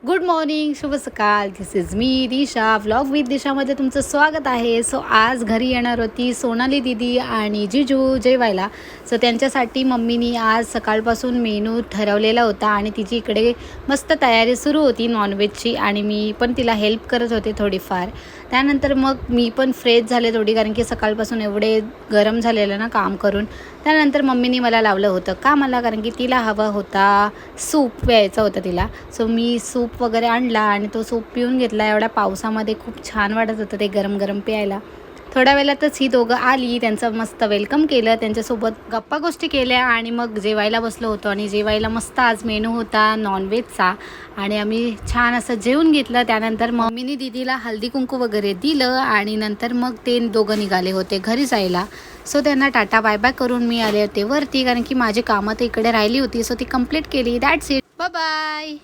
Good morning, शुभ सकाळ. This is me Disha. Vlog with दिशामध्ये तुमचं स्वागत आहे. सो आज घरी येणार होती सोनाली दीदी आणि जिजू जेवायला. सो त्यांच्यासाठी मम्मीनी आज सकाळपासून मेनू ठरवलेला होता आणि तिची इकडे मस्त तयारी सुरू होती नॉनव्हेजची आणि मी पण तिला हेल्प करत होते थोडीफार. त्यानंतर मग मी पण फ्रेश झाले थोडी, कारण की सकाळपासून एवढे गरम झालेलं ना काम करून. त्यानंतर मम्मीनी मला लावलं होतं कामाला, कारण की तिला हवा होता सूप प्यायचा होता तिला. सो मी सूप वगैरे आणला आणि तो सूप पिऊन घेतला. एवढ्या पावसामध्ये खूप छान वाटत होतं ते गरम गरम प्यायला. थोड्या वेळातच ही दोघं आली, त्यांचं मस्त वेलकम केलं, त्यांच्यासोबत गप्पा गोष्टी केल्या आणि मग जेवायला बसलो होतो. आणि जेवायला मस्त आज मेनू होता नॉनव्हेजचा आणि आम्ही छान असं जेवून घेतलं. त्यानंतर मम्मीनी दीदीला हळदी कुंकू वगैरे दिलं आणि नंतर मग ते दोघं निघाले होते घरी जायला. सो त्यांना टाटा बाय बाय करून मी आले होते वरती, कारण की माझी कामं तर इकडे राहिली होती. सो ती कंप्लीट केली. That's it. Bye bye.